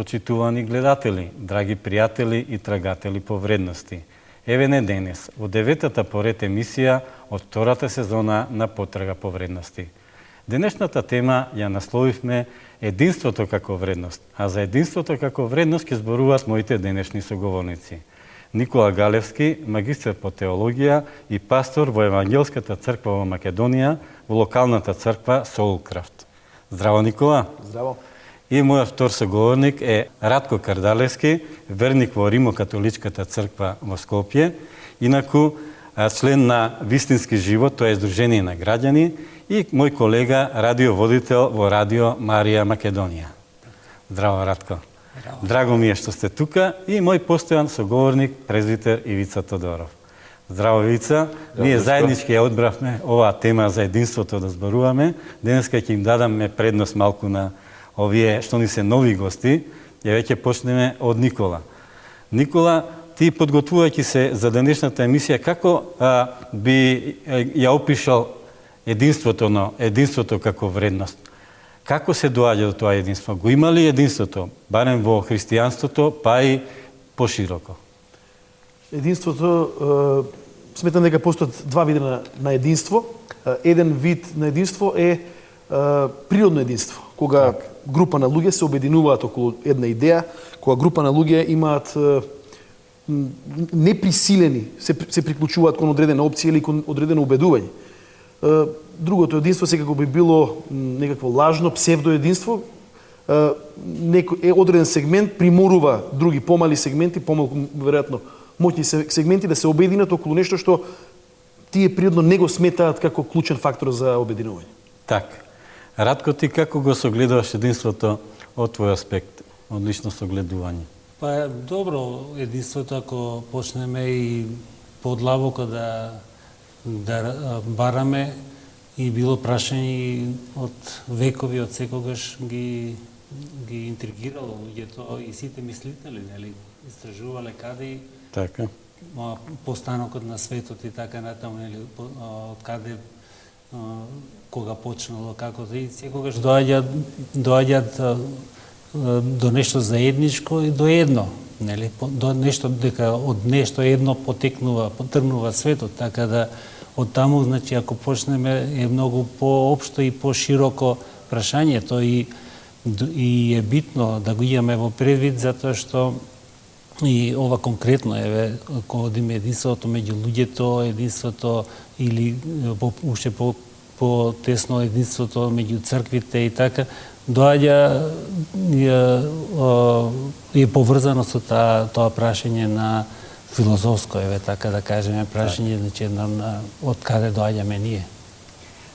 почитувани гледатели, драги пријатели и трагатели по вредности. Еве не денес, во 9-та поред емисија од втората сезона на Потрага по вредности. Денешната тема ја насловивме единството како вредност, а за единството како вредност ќе зборуваат моите денешни соговорници. Никола Галевски, магистар по теологија и пастор во Евангелската црква во Македонија, во локалната црква Солкрафт. Здраво, Никола. Здраво. И мојот втор соговорник е Радко Кардалевски, верник во Римо-католичката црква во Скопје, инаку член на Вистински живот, тоа е Сдружение на граѓани, и мој колега, радиоводител во Радио Марија Македонија. Здраво, Радко. Здраво. Драго ми е што сте тука и мој постојан соговорник, презвитер Ивица Тодоров. Здраво, Ивица. Ние заеднички ја одбравме оваа тема за единството да зборуваме. Денеска ќе им дадаме предност малку на овие што ни се нови гости. Ја веќе почнеме од Никола. Никола, ти подготвувајќи се за денешната емисија, како би ја опишал единството како вредност? Како се доаѓа до тоа единство? Го има ли единството, барем во христијанството, па и пошироко? Единството, сметам дека постојат два вида на единство. Еден вид на единство е природно единство, кога група на луѓе се обединуваат околу една идеја, кога група на луѓе имаат неприсилени, се приклучуваат кон одредена опција или кон одредено убедување. Другото единство секако би било некакво лажно, псевдоединство. Одреден сегмент приморува други помали сегменти, помалку веројатно моќни сегменти да се обединат околу нешто што тие природно не го сметаат како клучен фактор за обединување. Така. Радко, ти како го согледуваш единството од твој аспект, од лично согледување? Па добро, единството ако почнеме и подлабоко да бараме, и било прашање од векови, од секогаш ги интригирало луѓето и сите мислители, нели, истражувале каде така постанокот на светот и така натаму, нели, од каде кога почнало, како и секогаш доаѓаат до нешто заедничко и до едно, нели, до нешто дека од нешто едно потргнува светот, така да од таму, значи, ако почнеме, е многу поопшто и пошироко прашањето и е битно да го имаме во предвид, затоа што и ова конкретно е, ако одиме единството меѓу луѓето, единството или уште по-тесно единството меѓу црквите и така, доаѓа е поврзано со тоа прашање на филозофско, еве така да кажеме, прашање, значи, од каде доаѓаме ние.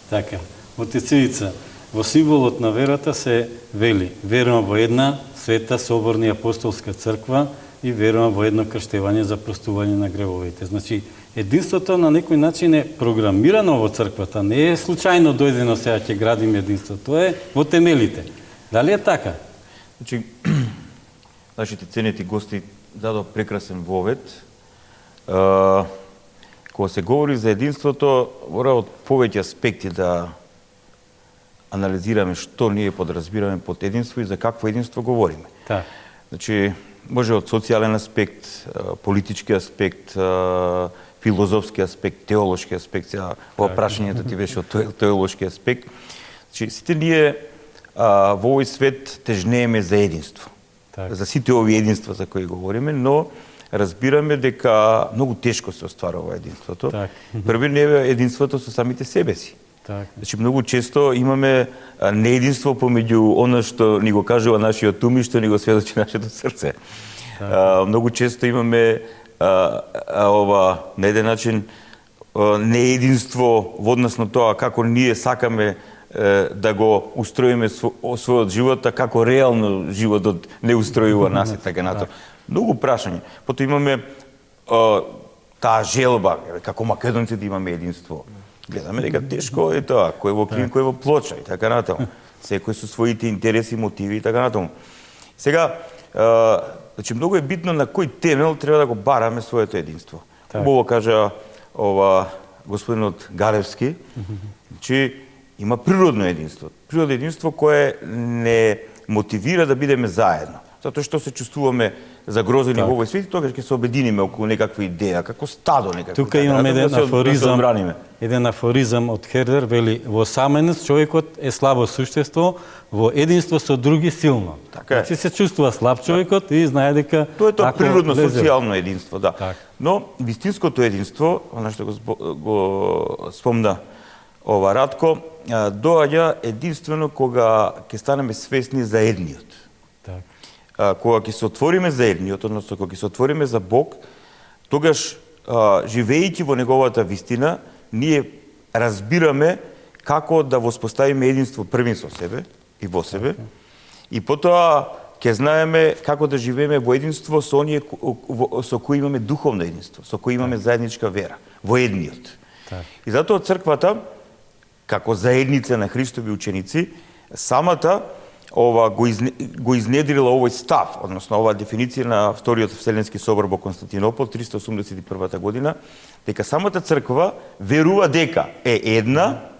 Така. Отец Ивица, во символот на верата се вели: верувам во една света соборна и апостолска црква и верувам во едно крштевање за простување на гревовите. Значи, единството на некој начин е програмирано во црквата, не е случајно дојдено сега ќе градиме единство, тоа е во темелите. Дали е така? Значи, нашите ценети гости дадо прекрасен вовед. Кога се говори за единството, мора од повеќе аспекти да анализираме што ние подразбираме под единство и за какво единство говориме. Так. Значи, може од социјален аспект, политички аспект, филозофски аспект, теолошки аспект, ова прашањето ти беше од теолошки аспект. Значи, сите ние во овој свет тежнееме за единство. Так. За сите овие единства за кои говориме, но разбираме дека многу тешко се остварува единството. Так. Први не е единството со самите себе си. Так. Значи, многу често имаме неединство помеѓу она што ни го кажува нашиот ум и што ни го сведочи нашето срце. Многу често имаме на еден начин неединство во однос на тоа како ние сакаме да го устроиме својот живот, а како реално животот не устројува нас и така натаму. Многу прашања. Потоа имаме таа желба, како македонците имаме единство. Гледаме дека тешко е тоа, кој во Крим, кој во Плоча и така натаму. Секој со своите интереси, мотиви и така натаму. Сега, значи многу е битно на кој темел треба да го бараме своето единство. Убаво кажа господинот Галевски, че има природно единство. Природно единство кое не мотивира да бидеме заедно. Затоа што се чувствуваме загрозени во овој свет, тогаш ќе се обединиме околу некаква идеја, како стадо некако. Тука имаме еден афоризам од Хердер, вели: во саменост човекот е слабо суштество, во единство со други силно. Така е. Значи се чувствува слаб човекот и знае дека тоа е природно социјално единство, да. Так. Но вистинското единство, она што го спомна ова Радко, доаѓа единствено кога ќе станеме свесни за едниот. Так. Кога ќе се отвориме за едниот, односно кога ќе се отвориме за Бог, тогаш, живејќи во неговата вистина, ние разбираме како да воспоставиме единство првин со себе и во себе, и потоа ќе знаеме како да живееме во единство со оние со кои имаме духовно единство, со кои имаме заедничка вера, во едниот. Так. И затоа црквата, како заедница на Христови ученици, самата го изнедрила овој став, односно оваа дефиниција на Вториот Вселенски собор во Константинопол 381 година, дека самата црква верува дека е една,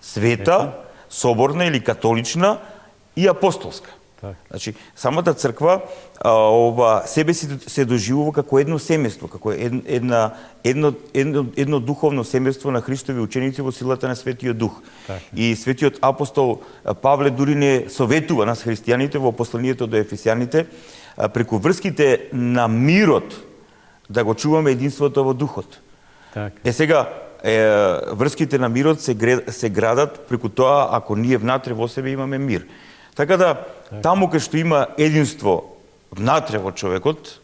света, соборна или католична и апостолска. Так. Значи, самата црква себе си се доживува како едно семејство, како едно духовно семејство на Христови ученици во силата на Светиот Дух. Так. И Светиот апостол Павле дури не советува нас христијаните во посланието до ефесијаните преку врските на мирот да го чуваме единството во духот. Так. Сега врските на мирот се градат преку тоа ако ние внатре во себе имаме мир. Така да, таму кај што има единство внатре во човекот,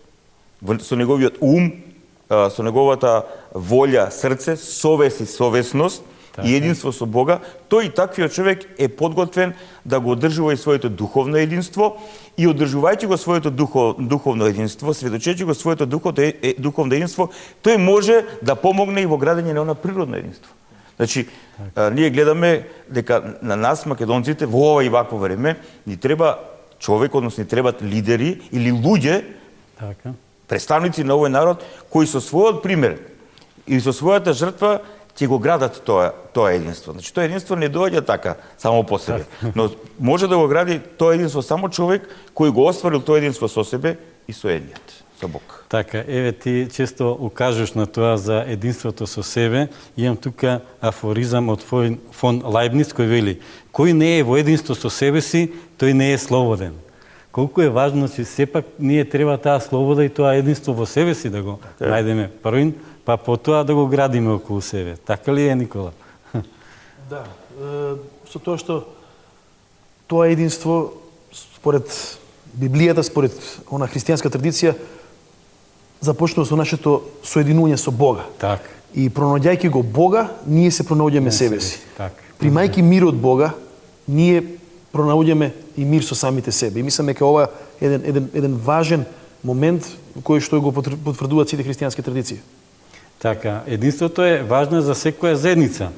со неговиот ум, со неговата волја, срце, совест и совесност и единство со Бога, тој и таквиот човек е подготвен да го одржува и своето духовно единство и одржувајќи го своето духовно единство, сведочејќи го своето духовно единство, тој може да помогне и во градење на она природно единство. Значи, ние гледаме дека на нас, македонците, во ова и вакво време, ни треба човек, односно ни требат лидери или луѓе, Така. представници на овој народ, кои со својот пример и со својата жртва ќе го градат тоа единство. Значи, тоа единство не доаѓа така само по себе, но може да го гради тоа единство само човек кој го остварил тоа единство со себе и со едниот, со Бог. Така, еве ти често укажуваш на тоа за единството со себе. Имам тука афоризам од фон Лајбниц кој вели: кој не е во единство со себе си, тој не е слободен. Колку е важно, че сепак ние треба таа слобода и тоа единство во себе си да го најдеме првин, па потоа да го градиме околу себе. Така ли е, Никола? Да, со тоа што тоа единство според Библијата, според она христијанска традиција, започнува со нашето соединување со Бога. Так. И пронаоѓајќи го Бога, ние се пронаоѓаме себе си. Так. Примајќи мир од Бога, ние пронаоѓаме и мир со самите себе. И мислам дека ова е еден важен момент кој што го потврдуваат сите христијански традиции. Така, единството е важно за секоја заедница,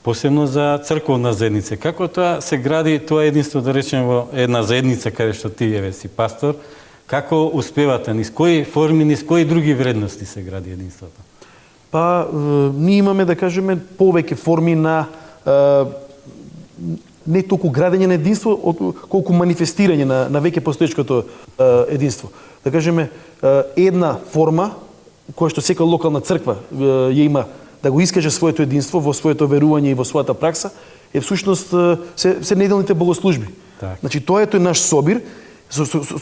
посебно за црковна заедница. Како тоа се гради тоа единство, да речеме, во една заедница каде што ти еве си пастор? Како успевате? Низ кои форми, низ кои други вредности се гради единството? Па, ние имаме, да кажеме, повеќе форми на не толку градење на единство, колку манифестирање на веќе постоечкото единство. Да кажеме, една форма која што секоја локална црква ја има да го искаже своето единство во своето верување и во својата пракса, е всушност се неделните богослужби. Так. Значи, тоа е тој наш собир,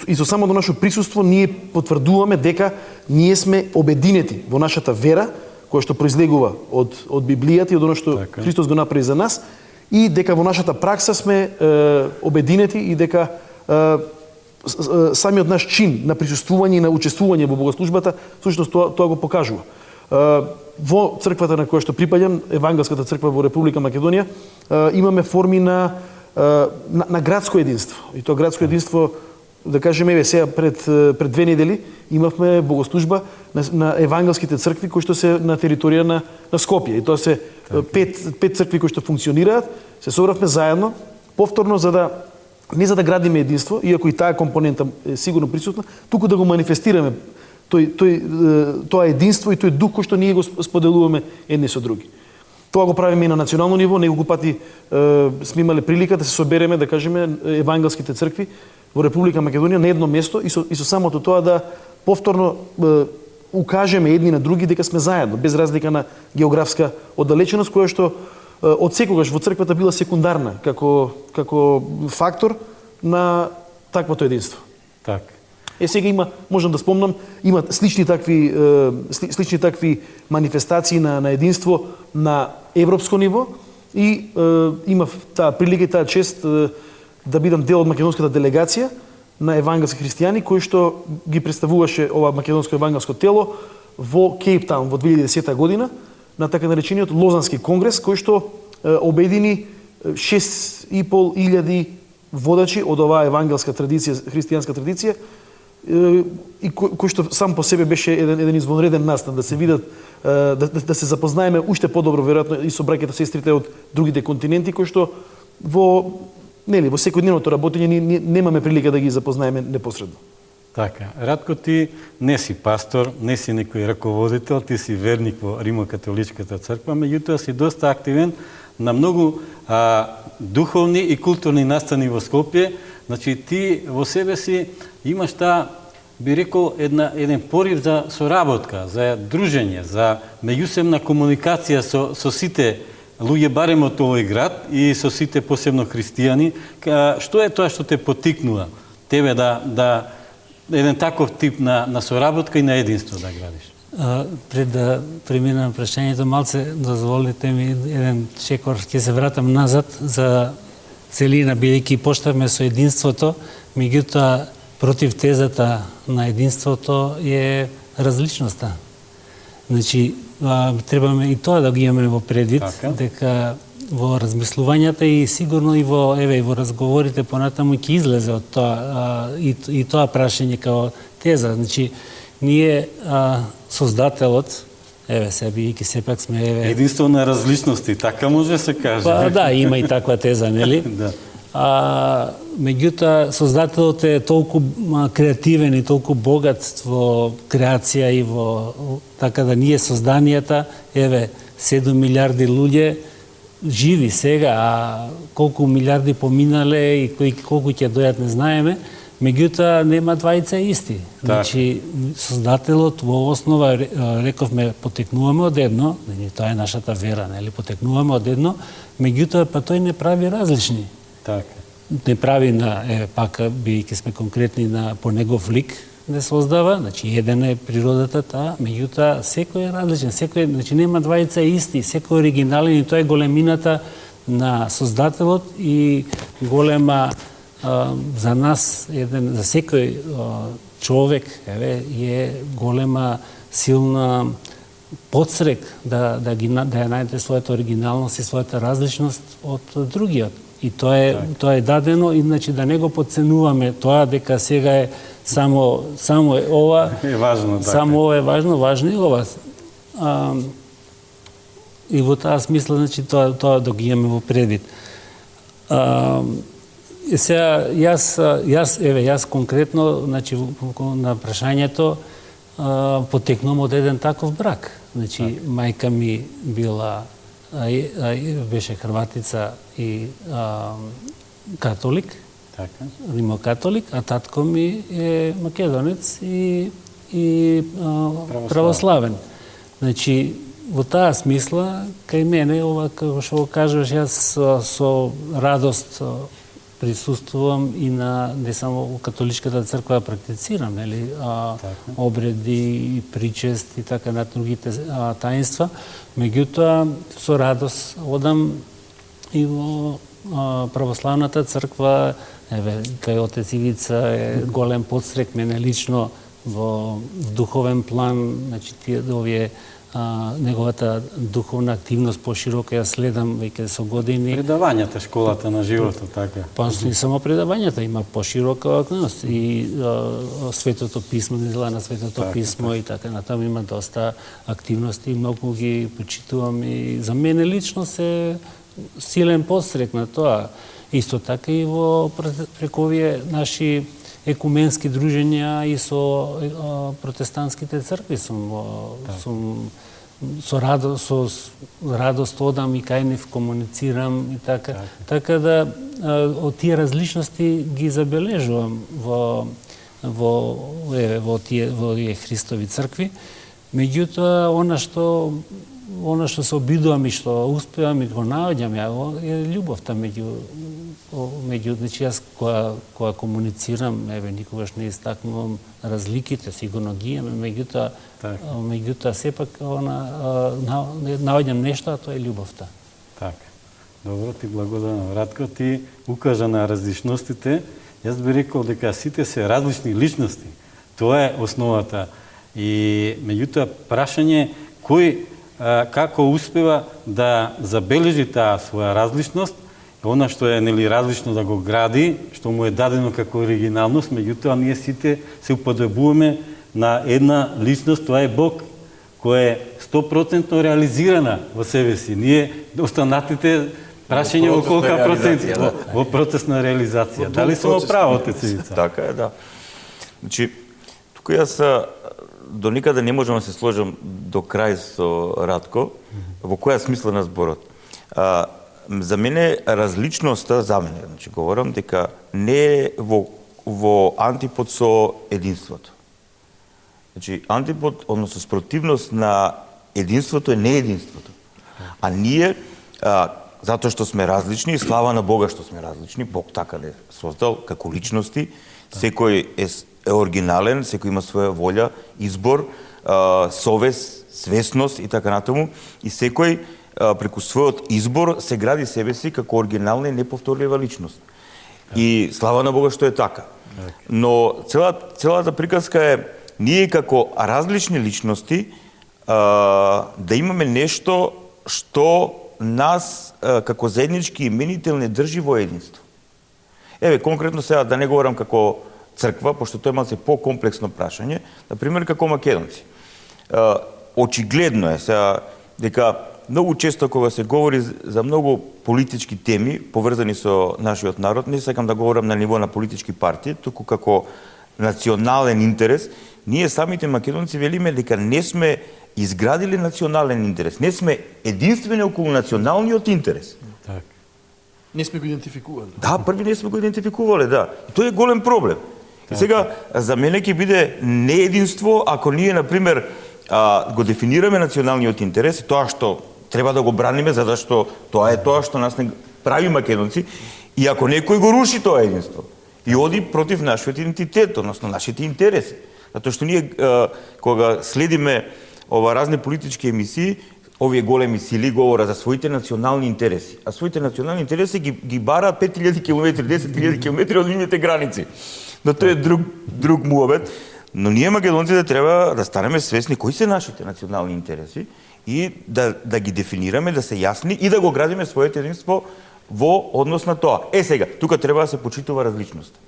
и со самото наше присуство ние потврдуваме дека ние сме обединети во нашата вера, која што произлегува од Библијата и од оно што Христос го направи за нас, и дека во нашата пракса сме обединети и дека самиот наш чин на присуствување и на учествување во богослужбата, всушност тоа го покажува. Во црквата на која што припаѓам, Евангелската црква во Република Македонија, имаме форми на градско единство. И тоа градско единство, да кажеме, еве сега пред 2 недели имавме богослужба на евангелските цркви кои што се на територија на Скопје. И тоа се 5 цркви кои што функционираат, се собравме заедно, повторно не за да градиме единство, иако и таа компонента е сигурно присутна, туку да го манифестираме тоа единство и тој дух кој што ние го споделуваме едни со други. Тоа го правиме и на национално ниво, неколку пати сме имале прилика да се собереме, да кажеме, евангелските цркви во Република Македонија на едно место и со самото тоа да повторно укажеме едни на други дека сме заедно, без разлика на географска оддалеченост, која што од секогаш во црквата била секундарна како фактор на таквото единство. Така. Сега можам да спомнам, има слични такви манифестации на единство на европско ниво и имав таа прилика и таа чест да бидам дел од македонската делегација на евангелски христијани кои што ги представуваше ова македонско евангелско тело во Кейптаун во 2010 година на така наречениот Лозански конгрес кој што обедини 6.500 водачи од оваа евангелска традиција, христијанска традиција и кој што сам по себе беше еден извонреден настан да се видат да се запознаеме уште подобро веројатно и со браќата сестрите од другите континенти кои што во секојдневното работење немаме прилика да ги запознаеме непосредно. Така, Радко, ти не си пастор, не си некој раководител, ти си верник во Римо-католичката црква, меѓутоа си доста активен на многу духовни и културни настани во Скопје. Значи, ти во себе си имаш таа, би рекол, еден порив за соработка, за дружење, за меѓусебна комуникација со сите луѓе барем од овој град и со сите посебно христијани. Што е тоа што те потикнува тебе да еден таков тип на соработка и на единство да градиш? Пред да преминам прашањето, малце дозволите ми еден шекор, ќе се вратам назад за целина, бидејќи почнавме со единството, меѓутоа против тезата на единството е различноста. Значи, требаме и тоа да го имаме во предвид, дека во размислувањата и сигурно и во разговорите понатаму ќе излезе од тоа и тоа прашање као теза. Значи, ние создателот, бидејќи сепак сме единство на различности, така може да се каже. Па да, има и таква теза, нели? Да. Меѓутоа, создателот е толку креативен и толку богат во креација и во така да ние созданијата, 7 милиарди луѓе живи сега, а колку милиарди поминале и колку ќе дојат не знаеме, меѓутоа нема двајца исти. Значи, создателот во основа, рековме, потекнуваме од едно, тоа е нашата вера, нели, потекнуваме од едно, меѓутоа па тој не прави различни. Така. Не прави пак бидејќи сме конкретни по негов лик не создава, значи еден е природата таа, меѓутоа секој е различен, значи нема двајца исти, секој оригинален и тоа е големината на создателот и голема за нас за секој човек е голема силна подстрек да ја најде својата оригиналност и својата различност од другиот. И тоа е дадено, иначе да не го подценуваме тоа дека сега е само е ова. Е важно, така. Само ова е важно и ова. И во таа смисла, значи, тоа да ги имаме во предвид. Сега, јас конкретно, значи, на прашањето, потекнувам од еден таков брак. Значи, мајка ми беше хрватица и католик, римокатолик, а татко ми е македонец и православен. Значи, во таа смисла, кај мене, ова, како што го кажуваш, јас со радост присуствувам и не само во католичката црква практицирам, нели, обреди, причест и така на другите таинства, меѓутоа со радост одам и во православната црква, кај отец Ивица е голем подстрек мене лично во духовен план, значи овие неговата духовна активност поширока ја следам веќе со години. Предавањата, школата на животот, така. Па не само предавањата, има поширока активност и Светото писмо, недела на Светото писмо и така натаму има доста активности, многу ги почитувам и за мене лично се силен подстрек на тоа. Исто така и преку овие наши екуменски дружења и со протестантските цркви сум со радост одам и кај нив комуницирам и така. Така да од тие различности ги забележувам во тие Христови цркви. Меѓутоа, она што се обидувам и што успевам и го наоѓам е љубовта меѓу значи јас кога комуницирам, никогаш не истакнувам разликите, сигурно ги имаме, меѓутоа сепак наоѓам нешто, а тоа е љубовта. Така. Добро, ти благодарам. Радко, ти укажа на различностите. Јас би рекол дека сите се различни личности. Тоа е основата. И меѓутоа прашање кој како успева да забележи таа своја различност, она што е различно да го гради, што му е дадено како оригиналност, меѓутоа ние сите се уподобуваме на една личност, тоа е Бог, која е 100% реализирана во себе си. Ние останатите прашање во колка проценти во процес на реализација. Дали сум право, отец Ивица? Така е, да. Значи, тука јас до никаде не можам да се сложам до крај со Радко, во која смисла на зборот. За мене различноста, значи говорам дека не е во антипод со единството. Значи, антипод, односно спротивност на единството е неединството. А ние, затоа што сме различни, и слава на Бога што сме различни, Бог така не создал како личности, секој е оригинален, секој има своја волја, избор, совест, свесност и така натаму, и секој преку својот избор се гради себе си како оригинална и неповторлива личност. И слава на Бога што е така. Но целата приказка е ние како различни личности да имаме нешто што нас како заеднички именител не држи во единство. Еве, конкретно сега да не говорам како црква, пошто тоа е малце по-комплексно прашање, например како македонци. Очигледно е сега дека многу често кога се говори за многу политички теми поврзани со нашиот народ, не сакам да говорам на ниво на политички партии, туку како национален интерес, ние самите македонци велиме дека не сме изградили национален интерес, не сме единствени околу националниот интерес. Так. Не сме го идентификували. Да, први не сме го идентификувале, да. И тоа е голем проблем. И сега, за мене ќе биде неединство ако ние, например, го дефинираме националниот интерес и тоа што треба да го браниме, затоа што тоа е тоа што нас не прави македонци, и ако некој го руши тоа единство и оди против нашиот идентитет, односно нашите интереси. Затоа што ние, кога следиме разни политички емисии, овие големи сили говорат за своите национални интереси. А своите национални интереси ги бараат 5000 км, 10.000 км од нивните граници. Но тоа е друг муабет. Но ние македонците треба да станеме свесни кои се нашите национални интереси и да ги дефинираме, да се јасни и да го градиме своето единство во однос на тоа. Сега, тука треба да се почитува различност.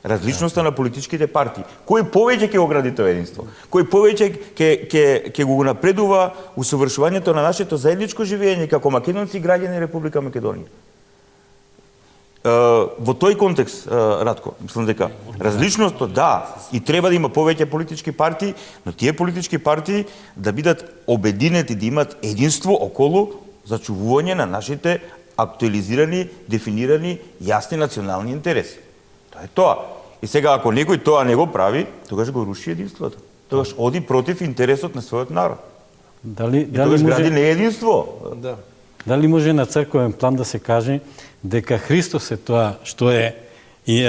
Различноста на политичките партии. Кој повеќе ќе го гради тоа единство? Кој повеќе ќе го напредува усовршувањето на нашето заедничко живење како македонци и граѓани Република Македонија? Во тој контекст, Радко, мислам дека различноста, да, и треба да има повеќе политички партии, но тие политички партии да бидат обединети, да имат единство околу зачувување на нашите актуализирани, дефинирани, јасни национални интереси. Тоа е тоа. И сега, ако некој тоа не го прави, тогаш го руши единството. Тогаш оди против интересот на својот народ. И тогаш гради неединство. Да. Дали може на црковен план да се каже дека Христос е тоа што е и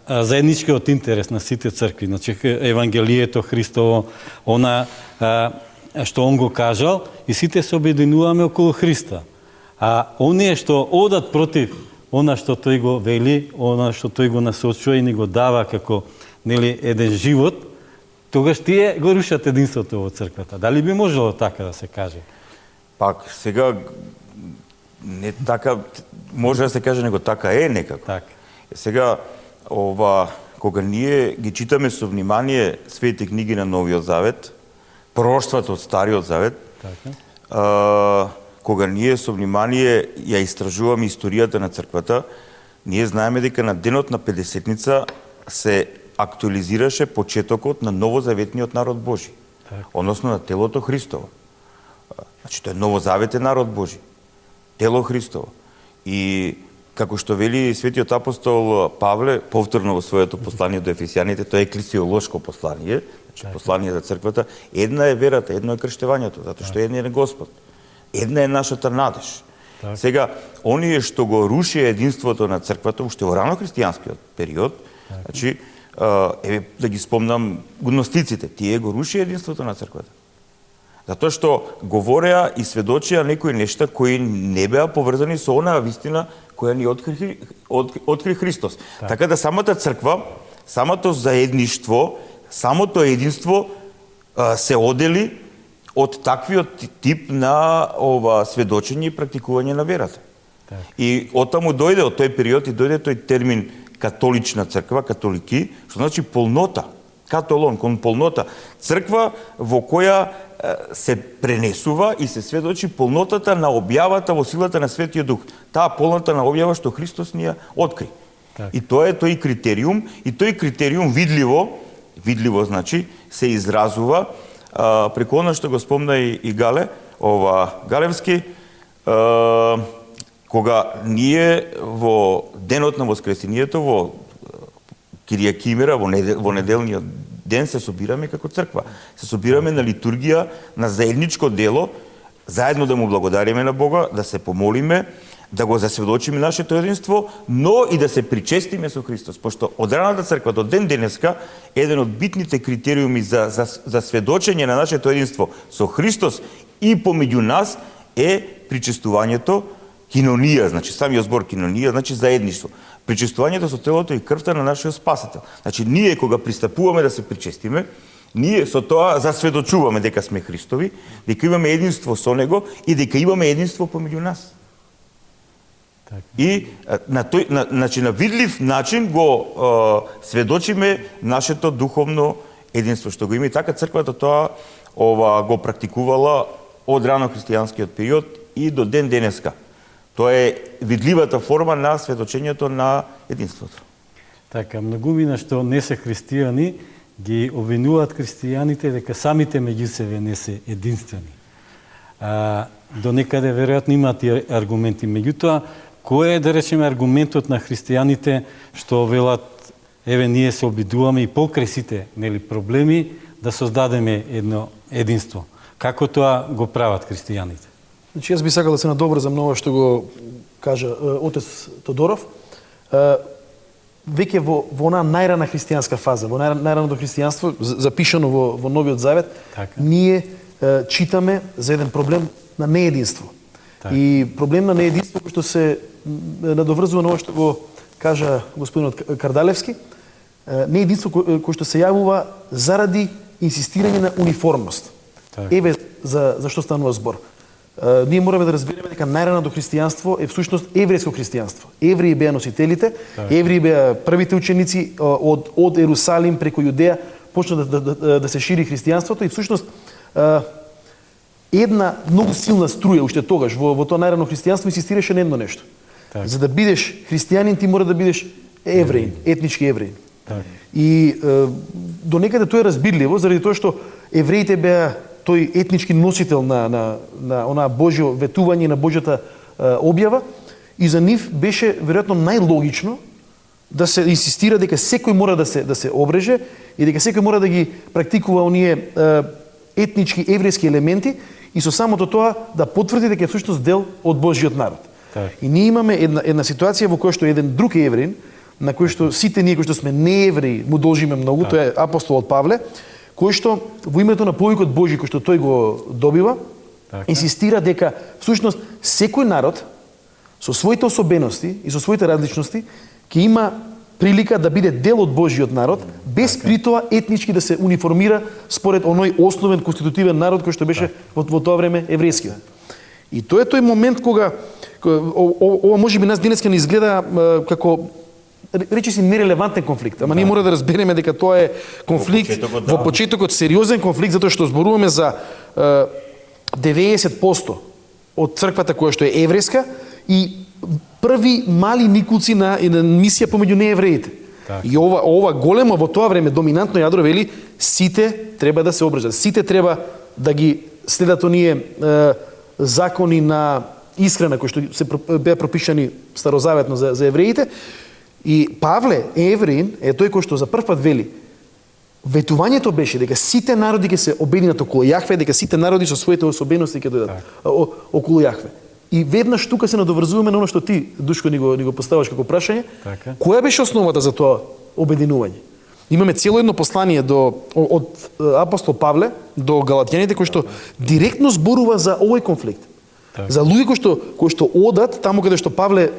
заедничкиот интерес на сите цркви, значи Евангелието Христово, она што он го кажал, и сите се обединуваме околу Христа. А оние што одат против она што тој го вели, она што тој го насочува и ни го дава како еден живот, тогаш тие го рушат единството во црквата. Дали би можело така да се каже? Пак, сега не така, може да се каже, него така е некако. Так. Сега, кога ние ги читаме со внимание светите книги на Новиот Завет, пророштвата од Стариот Завет, кога ние со внимание ја истражуваме историјата на црквата, ние знаеме дека на денот на Педесетница се актуализираше почетокот на новозаветниот народ Божи, односно на телото Христово. Значи, тоа е новозаветен народ Божи. Тело Христово. И како што вели светиот апостол Павле, повторно во своето послание до Ефесијаните, тоа е еклесиолошко послание, значи послание за црквата, една е верата, едно е крштевањето, затоа што еден е Господ. Една е нашата надеж. Сега, оние што го руши единството на црквата, уште во ранохристијанскиот период, значи, еве да ги спомнам гностиците, тие го руши единството на црквата. Затоа што говореа и сведочеа некои нешта кои не беа поврзани со онаа вистина која ни откри Христос. Така да самата црква, самото заедништво, самото единство се одели од таквиот тип на сведочење и практикување на верата. И оттаму дојде, од тој период и дојде тој термин католична црква, католики, што значи полнота, католон, кон полнота, црква во која се пренесува и се сведочи полнотата на објавата во силата на Светиот Дух. Таа полнота на објава што Христос ни ја откри. И тоа е тој критериум, и тој критериум видливо значи, се изразува преку она што го спомна и Гале, Галевски, кога ние во денот на Воскресението, во Кириакимера, во неделниот ден се собираме како црква. Се собираме на литургија, на заедничко дело, заедно да му благодариме на Бога, да се помолиме, да го засведочиме нашето единство, но и да се причестиме со Христос. Пошто од раната црква до ден денеска, еден од битните критериуми за сведочење на нашето единство со Христос и помеѓу нас е причестувањето, кинонија, значи самиот збор кинонија, значи заедништво. Причестувањето со телото и крвта на нашиот Спасител. Значи, ние кога пристапуваме да се причестиме, ние со тоа засведочуваме дека сме Христови, дека имаме единство со Него и дека имаме единство помеѓу нас. И на видлив начин го сведочиме нашето духовно единство, што го има и така црквата тоа го практикувала од ранохристијанскиот период и до ден денеска. Тоа е видливата форма на сведочењето на единството. Така, многумина што не се христијани ги обвинуваат христијаните дека самите меѓу себе не се единствени. До некаде веројатно имаат и аргументи. Меѓутоа, кој е, да речеме, аргументот на христијаните што велат, еве, ние се обидуваме и покрај сите, нели, проблеми да создадеме едно единство? Како тоа го прават христијаните? Значи, јас би сакал да се надобрзам на ова што го кажа отец Тодоров. Веќе во онаа најрана христијанска фаза, во најраното христијанство, запишано во Новиот Завет, ние читаме за еден проблем на неединство. И проблем на неединство кој што се надоврзува на ова што го кажа господинот Кардалевски, неединство кој што се јавува заради инсистирање на униформност. Еве за што станува збор. Ние мораме да разбереме дека најраното христијанство е всушност еврејско христијанство. Евреи беа носителите, евреи беа првите ученици од Ерусалим преку Јудеја почна да се шири христијанството и всушност една многу силна струја уште тогаш во тоа најрано христијанство инсистираше на едно нешто. За да бидеш христијанин ти мора да бидеш евреин, етнички евреин. И до некаде тоа е разбирливо заради тоа што евреите беа тој етнички носител на онаа Божјо ветување, на Божјата објава, и за нив беше веројатно најлогично да се инсистира дека секој мора да се обреже и дека секој мора да ги практикува оние етнички еврејски елементи и со самото тоа да потврди дека е всушност дел од Божјиот народ. И ние имаме една ситуација во која што еден друг евреин, на кој што сите ние кои што сме неевреи му должиме многу, тоа е апостолот Павле, кој што во името на повикот Божи кој што тој го добива, инсистира дека всушност секој народ со своите особености и со своите различности ќе има прилика да биде дел од Божјиот народ, без при тоа етнички да се униформира според оној основен конститутивен народ кој што беше во тоа време еврејскиот. И тоа е тој момент кога ова можеби нас денеска не изгледа како речи си нерелевантен конфликт, ама ние мора да разбереме дека тоа е конфликт во почетокот сериозен конфликт затоа што зборуваме за 90% од црквата која што е еврејска и први мали никулци на мисија помеѓу неевреите. И ова големо во тоа време доминантно јадро вели сите треба да се обрежат, сите треба да ги следат оние закони на исхрана кои што се беа пропишани старозаветно за евреите. И Павле, евреин, е тој кој што за прв пат вели, ветувањето беше дека сите народи ќе се обединат околу Јахве, дека сите народи со своите особености ќе дојдат околу Јахве. И веднаш тука се надоврзуваме на оно што ти, Душко, ни го поставаш како прашање. Така. Која беше основата за тоа обединување? Имаме цело едно послание од апостол Павле до галатјаните кој што директно зборува за овој конфликт. Така. За луѓе кои што одат таму каде што Павле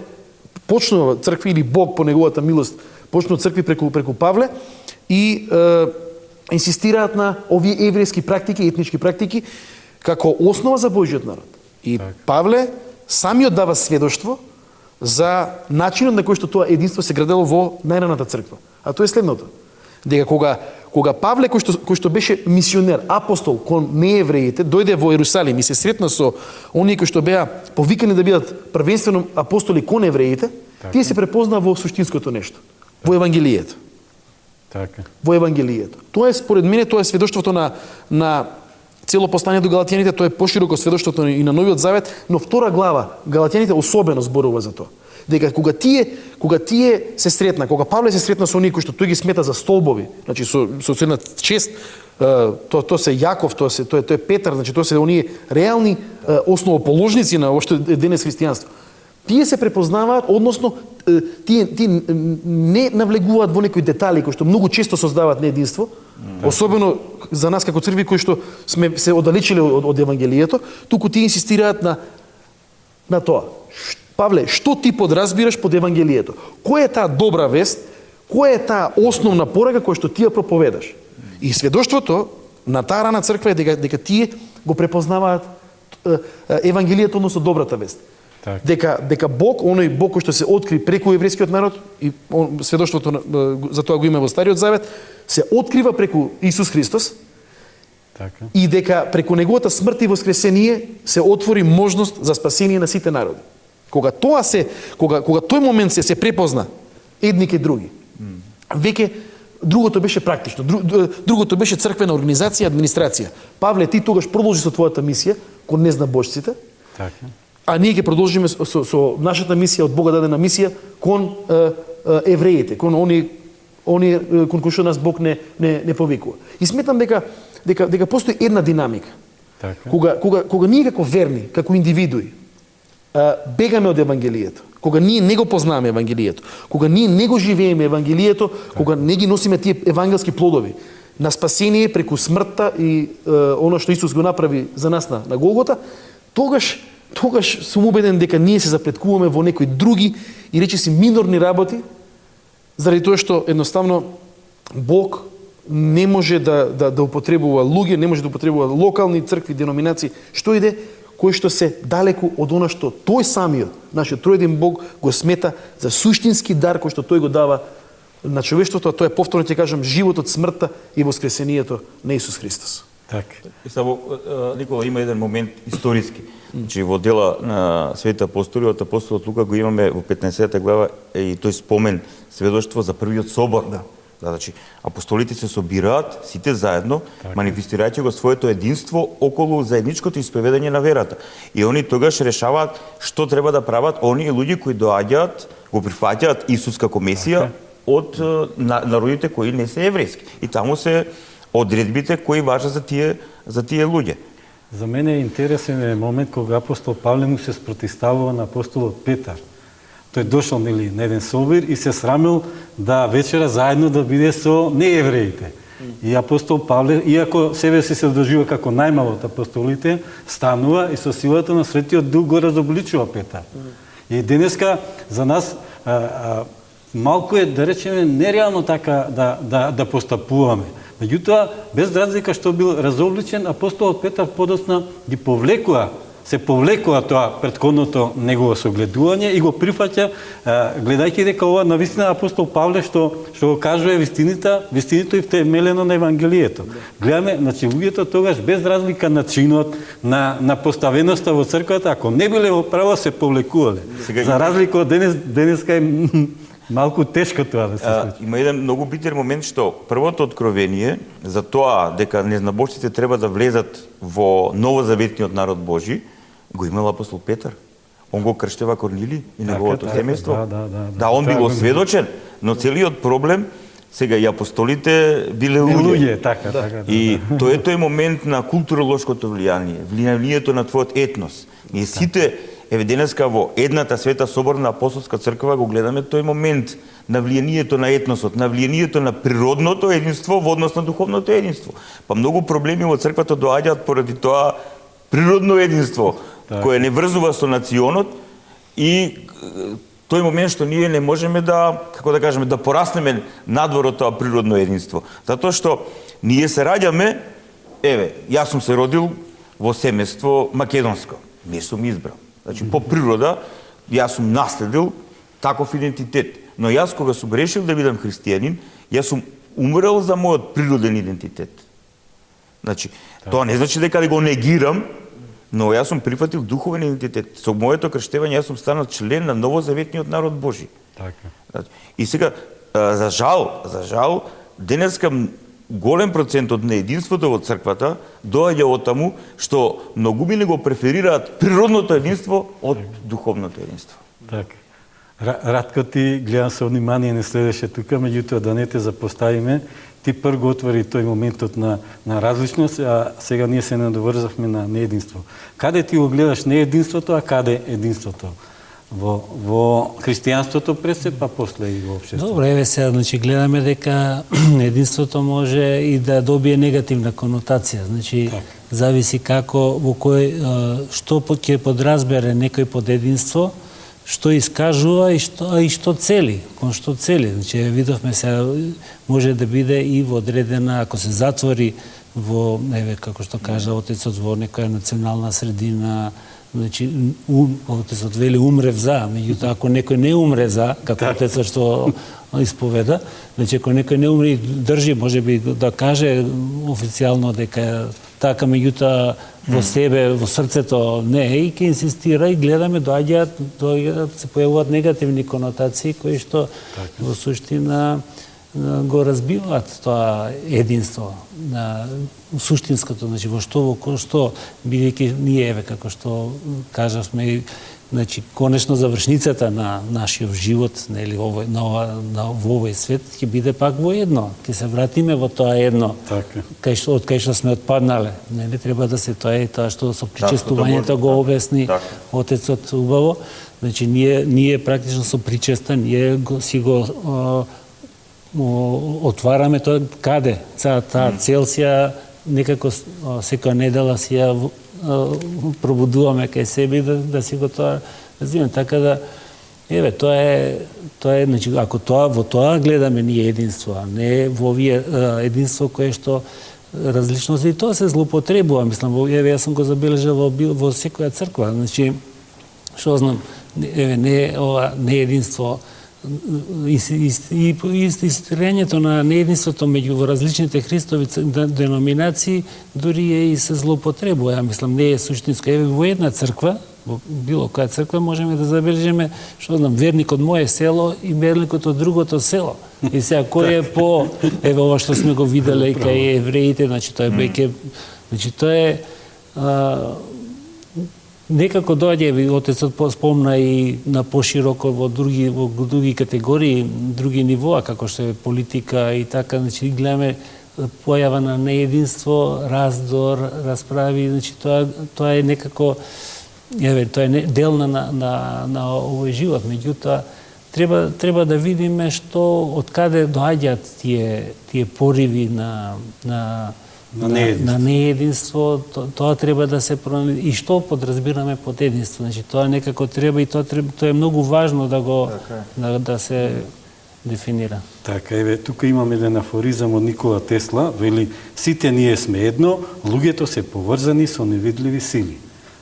почнува цркви или Бог по неговата милост почнува цркви преку Павле и инсистираат на овие еврејски практики, етнички практики како основа за Божјиот народ. И Павле самиот дава сведоштво за начинот на кој што тоа единство се градело во најраната црква. А тоа е следното. Дека кога Павле, кој што беше мисионер, апостол кон неевреите, дојде во Ерусалим и се сретна со оние кои што беа повикани да бидат првенствено апостоли кон евреите, тие се препозна во суштинското нешто, во Евангелието. Така. Во Евангелието. Тоа е според мене, тоа е сведоштвото на цело послание до галатјаните, тоа е пошироко сведоштвото и на Новиот Завет, но втора глава, галатјаните особено зборува за тоа. Дека кога тие се сретна, кога Павле се сретна со оние кои што тој ги смета за столбови, значи со една чест, тоа се Јаков, тоа е Петар, значи тоа се оние реални основоположници на ошто денес христијанство. Тие се препознаваат, односно тие не навлегуваат во некои детали кои што многу често создаваат неединство, особено за нас како цркви кои што сме се оддалечиле од Евангелието, туку тие инсистираат на тоа. Павле, што ти подразбираш под Евангелието? Која е таа добра вест? Која е таа основна порака која што ти ја проповедаш? И сведоштвото на таа рана црква е дека тие го препознаваат Евангелието, односно добрата вест. Так. Дека Бог, оној Бог кој што се откри преку еврејскиот народ, и сведоштвото за тоа го има во Стариот Завет, се открива преку Исус Христос. Така. И дека преку неговата смрт и воскресение се отвори можност за спасение на сите народи. Кога тој момент се препозна едни ке други, веќе другото беше практично, другото беше црквена организација, администрација. Павле, ти тогаш продолжи со твојата мисија кон незнабожците, Така. а ние ќе продолжиме со нашата мисија, од Бога дадена мисија кон евреите, кон оние кон кои што нас Бог не повикува. И сметам дека постои една динамика. Така. Кога ние како верни, како индивидуи, бегаме од Евангелието, кога ние не го познаваме Евангелието, кога ние не го живееме Евангелието, кога не ги носиме тие евангелски плодови на спасение преку смртта и оно што Исус го направи за нас на Голгота, тогаш сум убеден дека ние се заплеткуваме во некои други и речиси минорни работи, заради тоа што едноставно Бог не може да употребува луѓе, не може да употребува локални цркви, деноминации, што иде, кои што се далеку од она што тој самиот, нашиот троедин Бог, го смета за суштински дар кој што тој го дава на човештвото, а тоа е, повторно ќе кажам, животот, смртта и воскресението на Исус Христос. Така. И само, Никола, има еден момент историски. Че во дела на Светите апостоли, од апостолот Лука го имаме во 15 глава и тој спомен сведоштво за првиот собор. Да. Значи, апостолите се собираат сите заедно, манифестирајќи го своето единство околу заедничкото исповедање на верата. И они тогаш решаваат што треба да прават оние луѓе кои доаѓаат, го прифаќаат Исус како Месија од народите кои не се еврејски. И таму се одредбите кои важат за тие луѓе. За мене е интересен момент кога апостол Павле му се спротивставува на апостолот Петар. Тој дошол на еден собир и се срамил да вечера заедно да биде со неевреите. И апостол Павле, иако себе се одржува како најмал од апостолите, станува и со силата на Светиот Дух го разобличува Петар. И денеска за нас малку е, да речеме, нереално така да постапуваме. Меѓутоа, без разлика што бил разобличен, апостолот Петар подоцна ги се повлекува тоа претходното негово согледување и го прифаќа, гледајќи дека ова навистина апостол Павле што го кажува вистината и втемелено на Евангелието. Гледаме, значи луѓето тогаш без разлика на чинот, на поставеноста во црквата, ако не биле во право, се повлекувале. За разлика од денеска Малку тешко тоа да се случи. Има еден многу битен момент што првото откровение за тоа дека незнабожците треба да влезат во новозаветниот народ Божи, го имал апостол Петар. Он го крштева Корнили и неговото семејство. Да, он бил осведочен, но целиот проблем сега и апостолите биле луѓе. Така. И тоа е тој момент на културолошкото влијанието на твојот етнос. Ние сите, еве денеска во едната света соборна апостолска црква го гледаме тој момент на влијанието на етносот, на влијанието на природното единство во однос на духовното единство. Па многу проблеми во црквата доаѓаат поради тоа природно единство, кое не врзува со национот и тој момент што ние не можеме да, како да кажеме, да пораснеме надвор од тоа природно единство. Затоа што ние се раѓаме, еве, јас сум се родил во семејство македонско, не сум избрал. Значи, по природа, јас сум наследил таков идентитет. Но јас, кога сум решил да бидам христијанин, јас сум умрел за мојот природен идентитет. Значи, тоа не значи дека го негирам, но јас сум прифатил духовен идентитет. Со моето крштевање јас сум станал член на новозаветниот народ Божи. Така. И сега, за жал, денеска голем процент од неединството во црквата доаѓа од таму што многумина го преферираат природното единство од духовното единство. Така. Радко ти гледам со внимание, не следеше тука, меѓутоа да не те запоставиме, ти прво отвори тој моментот на различност, а сега ние се надоврзавме на неединство. Каде ти го гледаш неединството, а каде единството? Во христијанството пред се, па после и во општеството. Добре, еве сега, значи гледаме дека единството може и да добие негативна конотација. Значи зависи како во кој што ќе подразбере некој под единство, што искажува и што цели, кон што цели. Значи видовме сега може да биде и во одредена, ако се затвори во, еве како што кажа отецот, во некоја национална средина, значи отецот вели умрев за, меѓутоа ако некој не умре за, како отецот што исповеда, значи ако некој не умре и држи можеби да каже официјално дека така, меѓутоа во себе, во срцето не е, и ќе инсистира и гледаме доаѓаат се појавуваат негативни конотации кои што во суштина го разбиваат тоа единство на суштинското, значи во што бидејќи ние еве како што кажавме, значи конечно завршницата на нашиот живот, нели во овој свет ќе биде пак во едно, ќе се вратиме во тоа едно. Така. Од кај што сме отпаднале, нели треба да се тоа што со причестувањето го обясни отецот убаво. Значи ние практично со причеста ние си го отвараме тоа каде таа цел си некако секоја недела си ја пробудуваме кај себе да си го тоа развиваме. Така да еве тоа е значи ако во тоа гледаме ние единство, а не во овие единство кое што различност и тоа се злоупотребува, мислам, еве јас сум го забележал во секоја црква, значи што знам, еве не единство и истрењето на неединството меѓу различните христови деноминации дури и се злоупотребува. Ја мислам, не е суштинско. Еве во една црква, во било која црква, можеме да забележиме, што знам, верник од моје село и верникот од другото село. И сега кој е по, еве ова што сме го виделе и кај евреите, значи тоа е беќе, значи тоа е некако доаѓа, отецот спомна и на пошироко во други категории, други нивоа, како што е политика и така, значи гледаме појава на неединство, раздор, расправи, значи тоа е некако, еве, тоа е дел на овој живот, меѓутоа треба да видиме што од каде доаѓаат тие пориви на неединство, тоа треба да се промени и што подразбираме под единство. Значи тоа некако треба и тоа е многу важно да се дефинира. Така, еве, тука имаме еден афоризам од Никола Тесла, вели, сите ние сме едно, луѓето се поврзани со невидливи сили.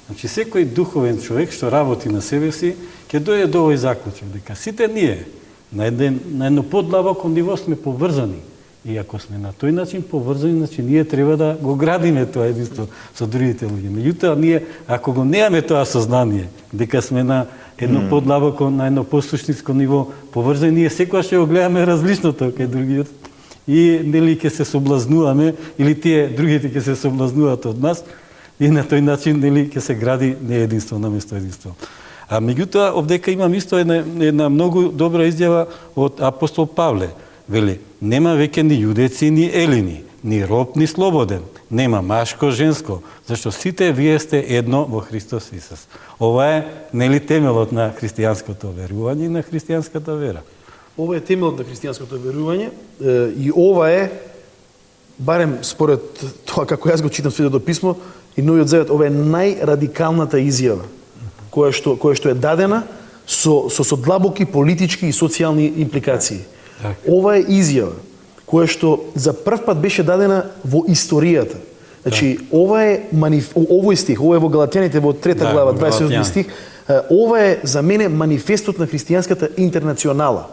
Значи, секој духовен човек што работи на себе си, ќе дојде до овој заклучок, дека сите ние на едно подлабоко ниво сме поврзани И ако сме на тој начин поврзани, значи ние треба да го градиме тоа единство со другите луѓе. Меѓутоа, ние, ако го немаме тоа сознание, дека сме на едно подлабоко, на едно посуштинско ниво поврзани, ние секогаш ќе го гледаме различното кај другиот и нели ќе се соблазнуваме, или тие другите ќе се соблазнуваат од нас, и на тој начин нели ќе се гради не единство наместо единство. А меѓутоа, овдека имам исто една многу добра изјава од апостол Павле. Вели, нема веќе ни јудеци, ни елини, ни роб, ни слободен. Нема машко, женско, зашто сите вие сте едно во Христос Исус. Ова е нели темелот на христијанското верување и на христијанската вера. Ова е темелот на христијанското верување и ова е, барем според тоа како јас го читам Светото писмо и Новиот Завет, ова е најрадикалната изјава која што е дадена со длабоки политички и социјални импликации. Так. Ова е изјава која што за прв пат беше дадена во историјата. Значи, ова е овој стих, ова е во Галатјаните во 3 глава, 28 стих, ова е за мене манифестот на христијанската интернационала,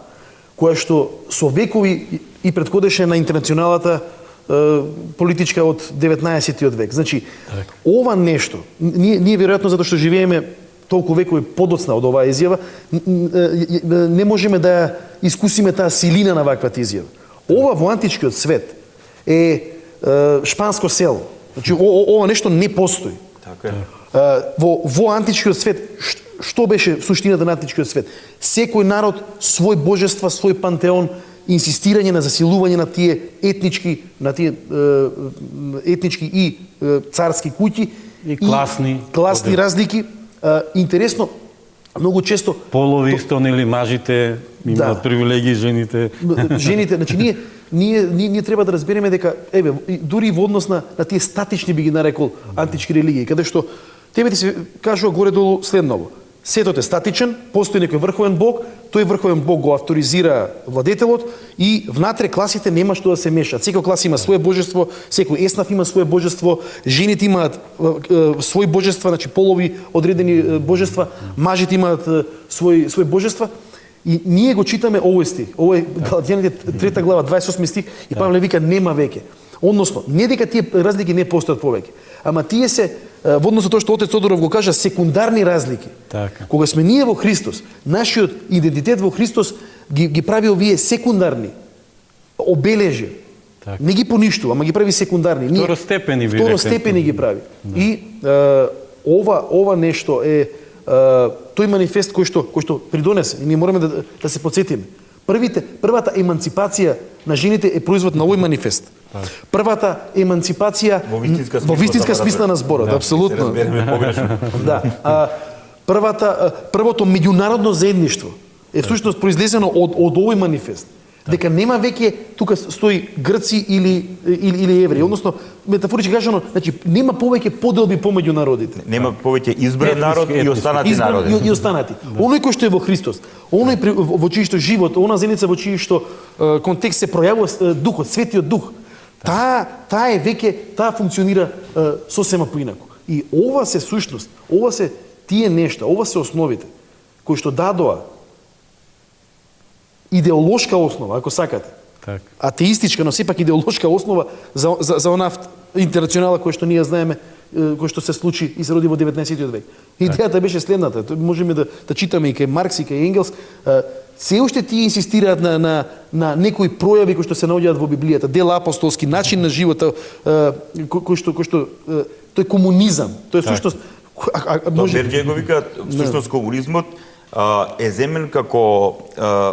која што со векови и претходеше на интернационалата политичка од 19-тиот век. Значи, ова нешто, ние веројатно затоа што живееме толку векови подоцна од оваа изјава, не можеме да ја искусиме таа силина на ваквата изјава. Ова во античкиот свет е шпанско село. Значи, ова нешто не постои. Така е. Во античкиот свет, што беше суштината на античкиот свет? Секој народ свој божества, свој пантеон, инсистирање на засилување на тие етнички и царски куќи И класни разлики. Интересно, многу често полови исто, нели мажите имаат привилегии, жените. Жените, значи ние треба да разбереме дека дури во однос на тие статични би ги нарекол антички религии, каде што тебе ти се кажува горе-долу следново. Светот е статичен, постои некој врховен бог, тој врховен бог го авторизира владетелот и внатре класите нема што да се мешаат. Секој клас има свое божество, секој еснаф има свое божество, жените имаат свои божества, значи полови одредени божества, мажите имаат свои божества. И ние го читаме овој стих, овој Галатјаните 3 глава 28 стих и Павле вика нема веќе. Односно, не дека тие разлики не постојат повеќе, ама тие се во однос на тоа што отец Тодоров го кажа секундарни разлики. Така. Кога сме ние во Христос, нашиот идентитет во Христос ги прави овие секундарни обележи. Така. Не ги поништува, ама ги прави секундарни. Второстепени ви Второстепени ги прави. Да. И ова нешто е тој манифест кој што придонесе. И ние мораме да се потсетиме. Првата еманципација на жените е производ на овој манифест. Првата еманципација во вистинска смисла на зборот, апсолутно. Да. Првото меѓународно заедништво е всушност произлезено од овој манифест. Дека нема веќе тука стои грци или евреи, односно метафорички кажано, значи нема повеќе поделби помеѓу народите. Нема повеќе избран народ и останати народи. И останати. Оној кој што е во Христос, оној во чиј што живот, она заедница во чиј што контекст се пројавува духот, светиот дух. Таа е веќе, таа функционира сосема поинаку. И ова се сушност, ова се тие нешта, ова се основите кои што дадоа идеолошка основа, ако сакате. Так. Атеистичка, но сепак идеолошка основа за онаа интернационала која што ние знаеме, кој што се случи и се роди во 19 век. Идејата беше следната, можеме да читаме и кај Маркс и кај Енгелс, се уште тие инсистираат на некои пројави кои што се наоѓаат во Библијата, дел апостолски, начин на живота, кој што тој комунизам, тој всушност Берџиј го вика, всушност комунизмот е земен како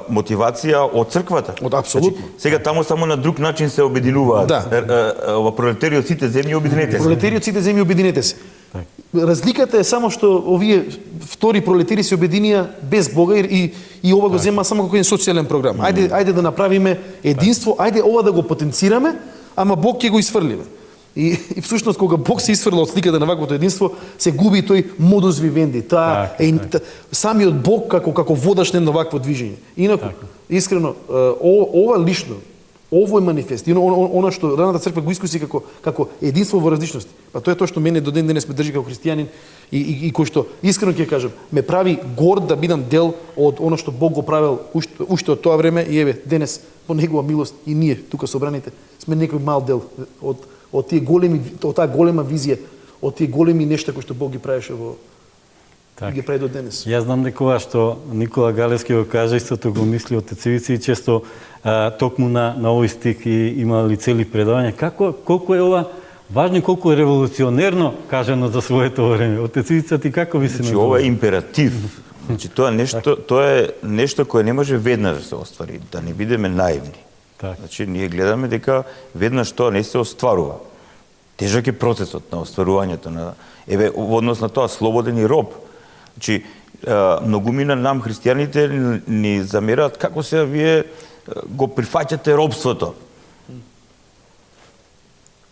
мотивација од црквата. Апсолутно. Значи, сега таму само на друг начин се обединуваат. Во пролетариот сите земји обединете се. Пролетариот сите земји обединете се. Разликата е само што овие втори пролетари се обединија без Бога и ова го зема само како еден социјален програм. Ајде да направиме единство, ајде ова да го потенцираме, ама Бог ќе го исфрлиме. И всушност кога Бог се исфрла од сликата на ваквото единство, се губи тој модус вивенди, самиот Бог како водаш на вакво движење. Инаку, искрено, ова лично, овој манифест, и она што раната црква го искуси како единство во различности. Па тоа е тоа што мене до ден денес ме држи како христијанин и кој што искрено ќе кажам, ме прави горд да бидам дел од она што Бог го правил уште од тоа време и еве денес по негова милост и ние тука собраните сме некој мал дел од тие големи, од таа голема визија, од тие големи нешта кои што Бог ги правеше во ги прави до денес. Јас знам дека што Никола Галевски го кажа, истото го мисли од Тецевици и често токму на овој стих и имали цели предавања. Колку е ова важно и колку е револуционерно кажано за своето време. Од Тецевица ти како ви се Значи, ова е императив. Значи, тоа е нешто кое не може веднаш да се оствари, да не бидеме наивни. Значи, ние гледаме дека веднаш тоа не се остварува. Тежок е процесот на остварувањето на во однос на тоа слободен и роб. Значи, многумина нам христијаните ни замерат како се вие го прифаќате робството.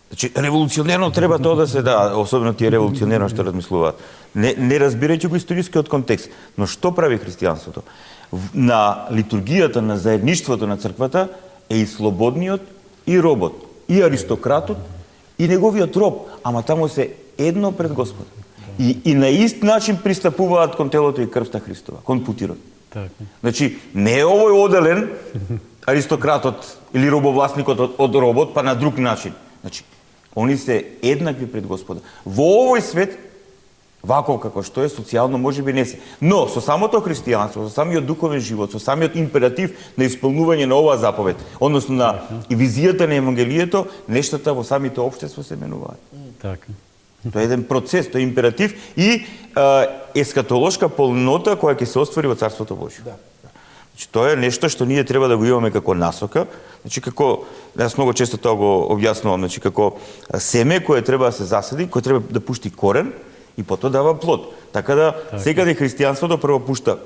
Значи, револуционерно треба тоа да се особено тие револуционерно што размислуваат. Не разбирајќи го историскиот контекст. Но што прави христијанството? На литургијата, на заедништвото на црквата е и слободниот, и робот, и аристократот, и неговиот роб, ама таму се едно пред Господ. И на ист начин пристапуваат кон телото и крвта Христова, кон путирот. Значи, не е овој оделен аристократот или робовласникот од робот, па на друг начин. Значи, они се еднакви пред Господа. Во овој свет, вако како што е, социјално можеби не се. Но, со самото христијанство, со самиот духовен живот, со самиот императив на исполнување на оваа заповед, односно на и визијата на Евангелието, нештата во самите општества се менуваат. Така. Тоа е еден процес, тоа е императив и ескатолошка полнота која ќе се оствари во Царството Божјо. Значи, тоа е нешто што ние треба да го имаме како насока. Значи, како, јас многу често тоа го објаснувам, значи, како семе кое треба да се засади, кое треба да пушти корен и потоа дава плод. Така да, секаде христијанството прво пушта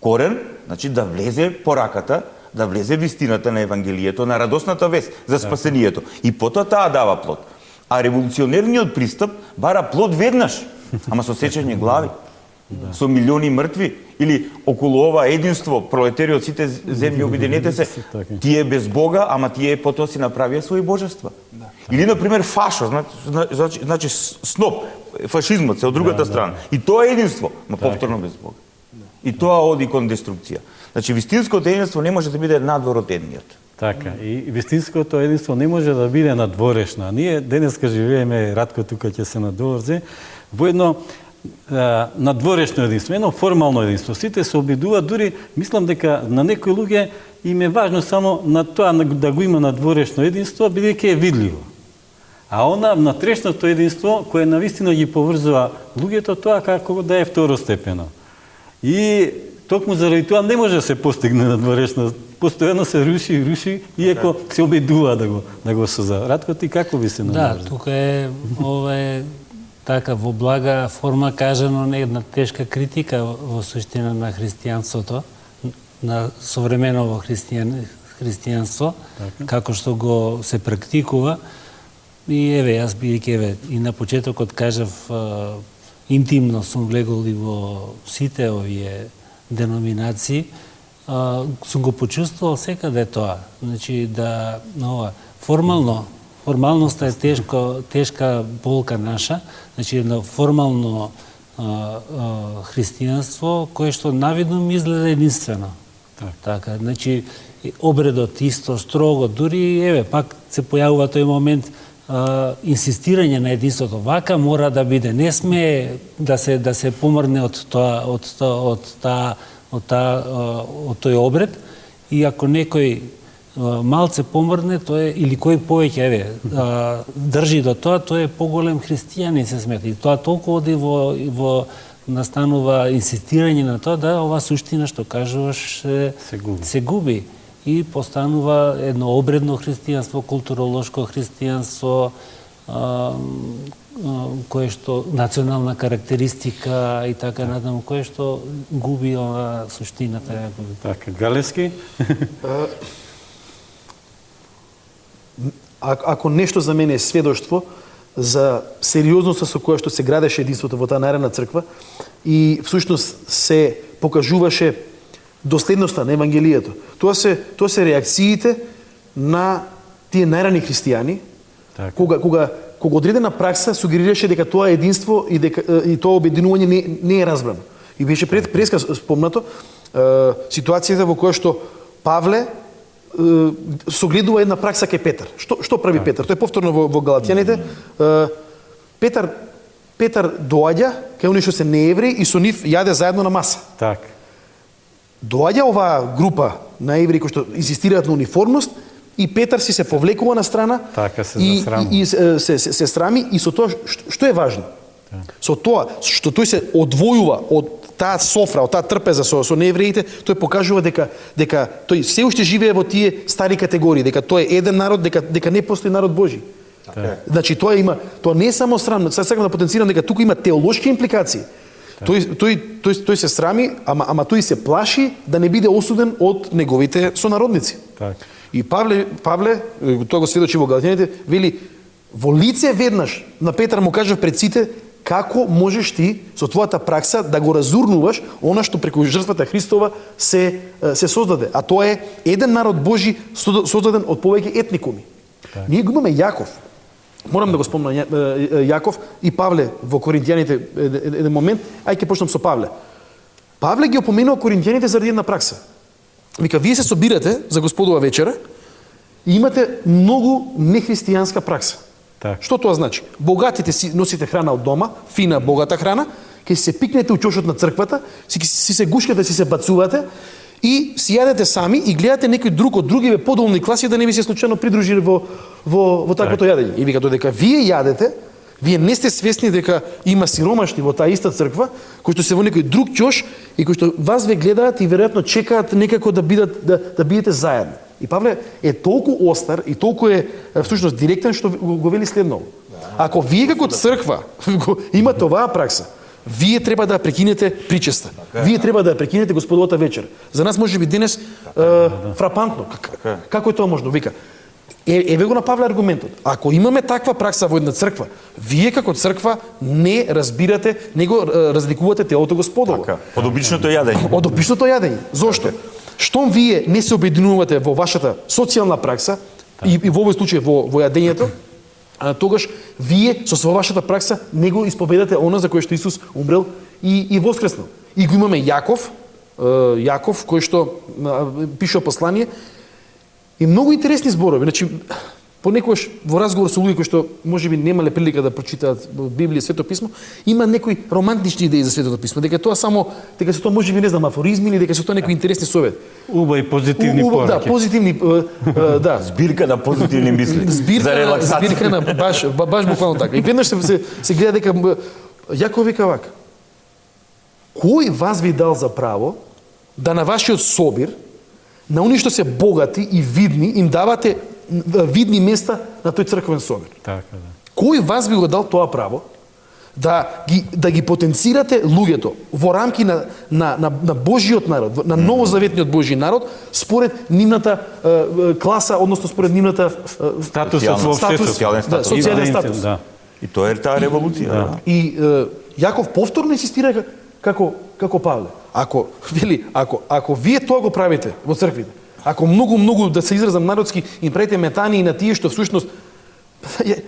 корен, значи да влезе пораката, да влезе вистината на Евангелието, на радосната вест за спасението. И потоа таа дава плод. А револуционерниот пристап бара плод веднаш, ама со сечење глави, со милиони мртви, или околу ова единство, пролетери од сите земји, обиденете се, тие без Бога, ама тие потоа си направија своји божества. Или, например, фашо, значи сноп, фашизмот се од другата страна. И тоа е единство, но повторно без Бога. И тоа оди кон деструкција. Значи, вистинското единство не може да биде надвор од едниот. Така, и вистинското единство не може да биде надворешно. Ние денеска живееме, Радко тука ќе се надворзе, во едно надворешно единство, едно формално единство. Сите се обидуваат, дури мислам дека на некои луѓе им е важно само на тоа да го има надворешно единство, бидејќи е видливо. А она внатрешното единство, кое навистина ги поврзува луѓето, тоа како да е второстепено. И токму заради тоа не може да се постигне надворешно. Постојано се руши, иако се обидува да го соза. Радко, ти како ви се надворзе? Да, тука е, ова е така во блага форма кажано не една тешка критика во суштина на христијанството, на современово христијанство, како што го се практикува. И еве, јас бидејќи и на почетокот кажав, интимно сум влегол и во сите овие деноминации, сум го почувствувал секаде тоа. Значи, да, формалноста е тешка болка наша, значи, едно формално христијанство, кое што навидно ми изгледа единствено. Така, значи, обредот исто, строго, дури, еве, пак се појавува тој момент, инсистирање на единството. Вака мора да биде. Не сме да се помрне од тој обред, и ако некој малце помрне, или кој повеќе држи до тоа, тој е поголем христијанин, се смета. И тоа толку оди настанува инсистирање на тоа да ова суштина што кажуваш се губи. И постанува едно обредно христијанство, културолошко христијанство, кое што национална карактеристика и така натаму, кое што губи ова суштината. Така, Галевски? Ако нешто за мене е сведоштво за сериозноста со која што се градеше единството во таа наредна црква и всушност се покажуваше доследноста на Евангелието. Тоа се реакциите на тие најрани христијани, Така. кога одредена пракса сугерираше дека тоа единство и тоа обединување не е разбрано. И беше преска спомнато ситуацијата во која што Павле согледува една пракса кај Петар. Што прави Петар? Тоа е повторно во Галатјаните. Петар доаѓа кај оние што се неевреи и со нив јаде заедно на маса. Така. Доаѓа оваа група на евреи кои што инсистираат на униформност и Петар си се повлекува на страна Така се и засрамува. се срами и со тоа што е важно? Со тоа што тој се одвојува од таа софра, од таа трпеза со неевреите, тој покажува дека тој се уште живее во тие стари категории, дека тој е еден народ, дека не постои народ Божи. Значи тоа не е само срам, сега сакам да потенцирам дека тука има теолошки импликации. Тој се срами, ама тој се плаши да не биде осуден од неговите сонародници. Така. И Павле, тоа го сведочи во Галатјаните, вели, во лице веднаш на Петар му кажав пред сите како можеш ти со твојата пракса да го разурнуваш она што преку жртвата Христова се создаде. А тоа е еден народ Божи создаден од повеќе етникуми. Ние го имаме Јаков. Морам да го спомнам Јаков и Павле во Коринтијаните еден момент. Ајде ќе почнам со Павле. Павле ги опоменува Коринтијаните заради една пракса. Вика, вие се собирате за Господова вечера и имате многу нехристијанска пракса. Так. Што тоа значи? Богатите си носите храна од дома, фина, богата храна, ќе се пикнете у чошот на црквата, си се гушкате, си се бацувате и си јадете сами и гледате некој друг од другиве подолни класи да не ви се случајно придружи во таквото јадење. И вика, додека вие јадете, вие не сте свесни дека има сиромашни во таа иста црква, кои што се во некој друг ќош и кои што вас ве гледаат и веројатно чекаат некако да бидете заедно. И Павле е толку остар и толку е всушност директен што го вели следново. Ако вие како црква имате оваа пракса, вие треба да прекинете причеста. Вие треба да прекинете Господовата вечер. За нас може би денес фрапантно. Како е тоа можно? Вика, еве го на Павле аргументот. Ако имаме таква пракса во една црква, вие како црква не разбирате, не го разликувате телото Господово. Така. Од обичното јадење. Од обичното јадење. Зошто? Штом вие не се обединувате во вашата социјална пракса и во овој случај во јадењето, тогаш вие со вашата пракса не го исповедате она за кое што Исус умрел и воскреснал. И го имаме Јаков кој што пишува послание и многу интересни зборови. Значи, понекогаш во разговор со луѓе кои што можеби немале прилика да прочитаат Библија, Свето писмо, има некои романтични идеи за Светото писмо, дека тоа дека се тоа можеби не знам афоризми или дека се тоа некои интересни совети. Убави позитивни пораки. Да, позитивни, да. Збирка на позитивни мисли. За релаксација. Збирка на баш буквално така. И веднаш се гледа дека Јаков вика вака: кој вас ви дал за право да на вашиот собир, на оние што се богати и видни, им давате видни места на тој црквен собир? Така, да. Кој вас ви го дал тоа право да ги потенцирате луѓето во рамки на Божиот народ, на новозаветниот Божи народ, според нивната класа, односно според нивната Статус во општеството. социјален статус. Да. И тоа е таа револуција. Да. И Јаков повторно инсистира како Павле. Ако вие тоа го правите во црквите, ако многу да се изразам народски им правите метани на тие што всушност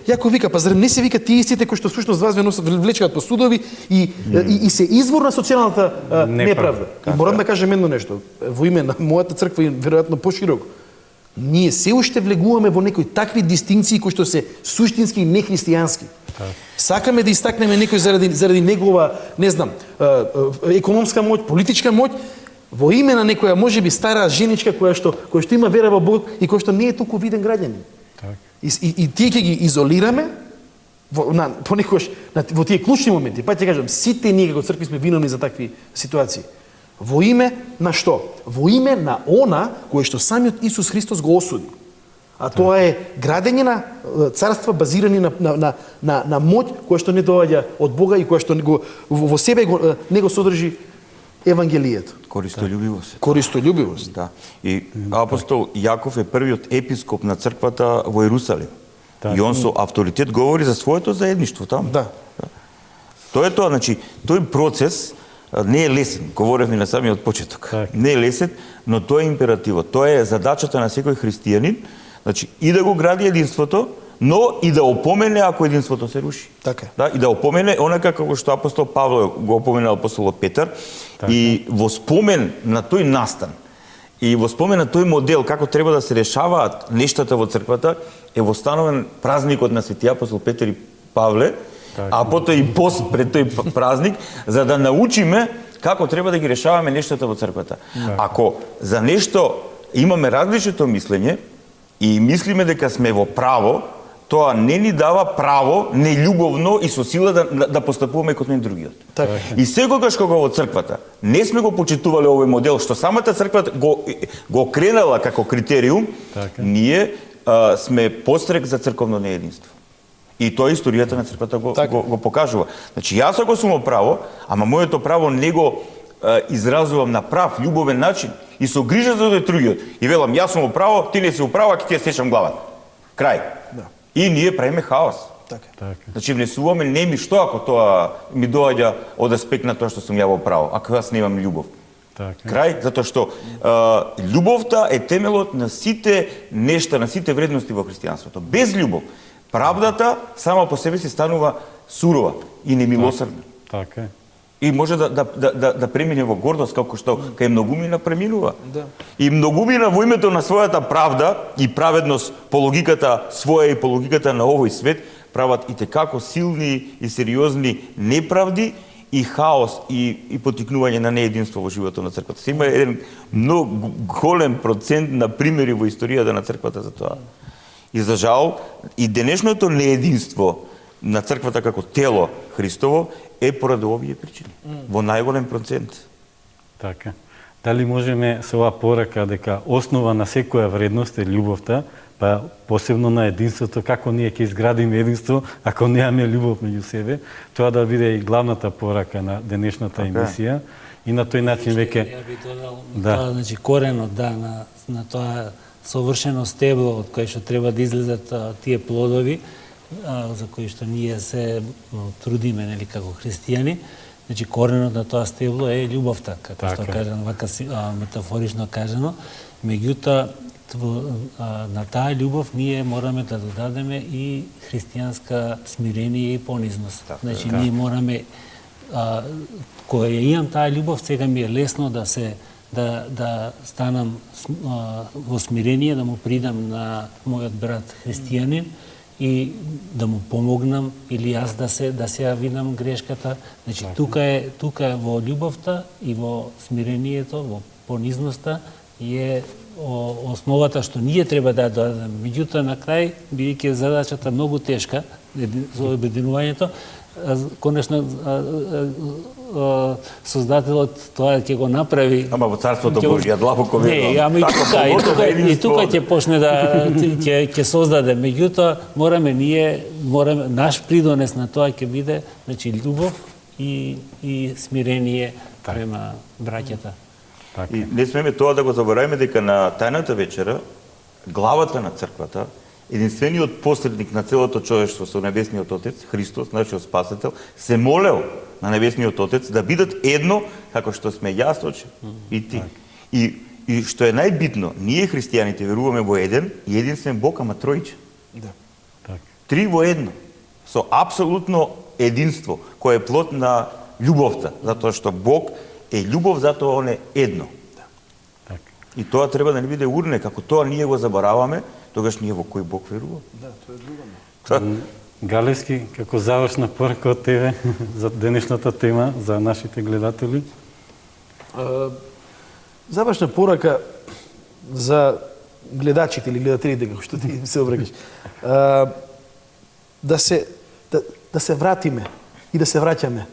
Јаков вика, па зарем не се вика тие истите кои што всушност вас влечаат по судови и се извор на социјалната неправда. И морам да кажем едно нешто во име на мојата црква и веројатно пошироко. Ние се уште влегуваме во некои такви дистинкции кои што се суштински и нехристијански. Сакаме да истакнеме некој заради негова, не знам, економска моќ, политичка моќ, во име на некоја можеби стара женичка која што има вера во Бог и која што не е толку виден граѓанин. И тие ќе ги изолираме понекогаш во тие клучни моменти. Па ќе кажам, сите ние како цркви сме виновни за такви ситуации. Во име на што? Во име на она кое што самиот Исус Христос го осуди. А тоа е градење на царства базирани на моќ која што не доаѓа од Бога и која што во себе не го содржи Евангелието. Користољубивост. Користољубивост. Да. И апостол Јаков е првиот епископ на црквата во Ерусалим. И он со авторитет говори за своето заедништво таму. Да. Тоа е тоа, значи, тој процес не е лесен, говоревме на самиот почеток. Так. Не е лесен, но тоа е императивот. Тоа е задачата на секој христијанин Значи, и да го гради единството, но и да опомене ако единството се руши. Така. Да, и да опомене онака како што апостол Павле го опоменал апостолот Петар, и во спомен на тој настан, и во спомен на тој модел како треба да се решаваат нештата во црквата, е востановен празникот на свети апостол Петар и Павле, а потоа и пост пред тој празник, за да научиме како треба да ги решаваме нештата во црквата. Ако за нешто имаме различито мислење и мислиме дека сме во право, тоа не ни дава право нељубовно и со сила да постапуваме кон еден другиот. Така. И секогаш кога во црквата не сме го почитувале овој модел, што самата црква го кренала како критериум, ние сме пострек за црковно неединство. И тоа историјата на црквата го покажува. Значи, јас ако сум во право, ама моето право не го изразувам на прав, љубовен начин и со грижа за другиот, и велам, јас сум во право, ти не си во право, а ќе ти ја сечам главата. Крај. Да. И ние правиме хаос. Така. Значи, внесуваме неми што ако тоа ми доаѓа од аспект на тоа што сум ја во право, ако јас немам љубов. Крај, затоа што љубовта е темелот на сите нешта, на сите вредности во христијанството. Без љубов, правдата сама по себе си станува сурова и немилосрдна. Така е. И може да премине во гордост, како што кај многумина преминува. Да. И многумина во името на својата правда и праведност по логиката своја и по логиката на овој свет прават итекако силни и сериозни неправди и хаос и потикнување на неединство во животот на црквата. Се има еден многу голем процент на примери во историјата на црквата за тоа. И за жал, и денешното неединство на црквата како тело Христово е поради овие причини. Во најголем процент. Така. Дали можеме со оваа порака дека основа на секоја вредност е љубовта, па посебно на единството, како ние ќе изградиме единство ако немаме љубов меѓу себе, тоа да биде и главната порака на денешната емисија. И на тој начин веќе Ја би додал тоа, значи коренот на тоа совршено стебло од кое што треба да излезат тие плодови, за кои што ние се трудиме, нели, како христијани. Значи коренот на тоа стебло е љубовта, како што кажано, вака метафорично кажано. Меѓутоа, на таа љубов ние мораме да додадеме и христијанска смирение и понизност. Значи ние мораме, кога ја имам таа љубов, сега ми е лесно да станам во смирение, да му придам на мојот брат христијанин и да му помогнам или јас да се ја видам грешката. Значи тука е во љубовта и во смирението, во понизноста е основата што ние треба да дадеме. Меѓутоа на крај, бидејќи задачата многу тешка за обединувањето, конечно Создателот тоа ќе го направи. Ама во царството Божје, длабоко верувам. Не, ама и тука ќе почне да ќе создаде. Меѓутоа мораме наш придонес на тоа ќе биде, значи љубов и смирение према браќата. И не смеме тоа да го забораваме дека на тајната вечера главата на црквата, единствениот посредник на целото човештво со небесниот Отец, Христос, нашиот Спасител, се молел на небесниот Отец да бидат едно како што сме јас, Оче, и ти. И што е најбитно, ние христијаните веруваме во еден и единствен Бог, ама троичен. Да. Три во едно. Со апсолутно единство, кое е плод на љубовта, затоа што Бог е љубов, затоа он е едно. И тоа треба да не биде урне, како тоа ние го забораваме, тогаш ние во кој Бог веруваме. Да, тоа е друго. Галевски, како завршна порака од тебе за денешната тема, за нашите гледатели? Завршна порака за гледачите или гледателите, како што ти се обрекаш. Да се вратиме и да се враќаме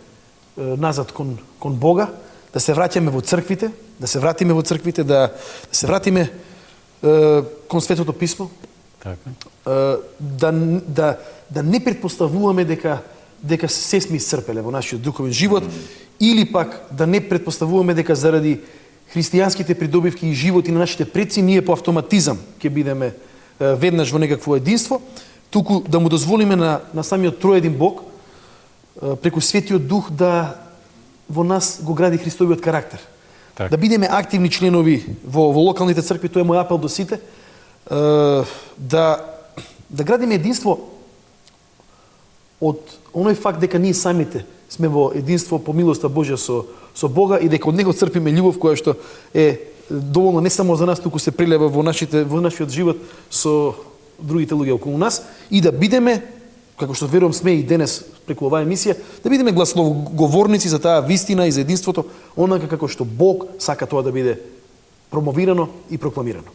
назад кон Бога, да се враќаме во црквите, да се вратиме кон Светото Писмо. Така. Да не предпоставуваме дека се сме исцрпеле во нашиот духовен живот, или пак да не предпоставуваме дека заради христијанските придобивки и животи на нашите предци ние по автоматизам ќе бидеме веднаш во некакво единство, туку да му дозволиме на самиот троедин Бог преку Светиот Дух да во нас го гради Христовиот карактер. Так. Да бидеме активни членови во локалните цркви, тоа е мој апел до сите, да градиме единство од оној факт дека ние самите сме во единство по милоста Божја со Бога и дека од него црпиме љубов која што е доволно не само за нас, туку се прелева во нашиот живот со другите луѓе околу нас и да бидеме, како што верувам сме и денес преку оваа емисија, да бидеме гласноговорници за таа вистина и за единството, онака како што Бог сака тоа да биде промовирано и прокламирано.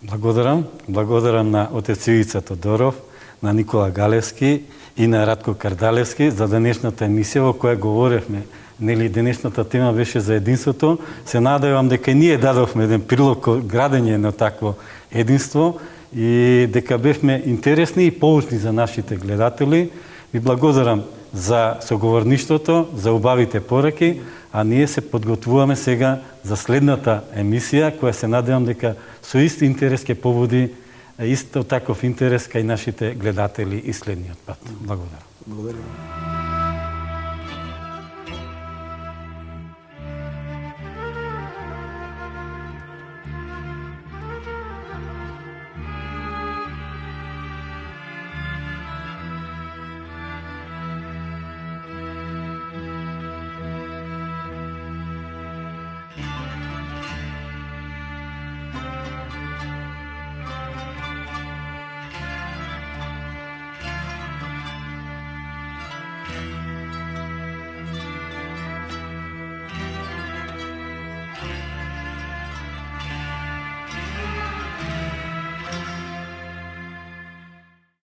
Благодарам на отец Ивица Тодоров, на Никола Галевски и на Радко Кардалевски за денешната емисија во која говоревме. Нели денешната тема беше за единството. Се надевам дека ние дадовме еден прилог кон градење на такво единство и дека бевме интересни и поучни за нашите гледатели. Ви благодарам за соговорништвото, за убавите пораки, а ние се подготвуваме сега за следната емисија, која се надевам дека со ист интерес ќе побуди исто таков интерес кај нашите гледатели и следниот пат. Благодарам. Благодарам.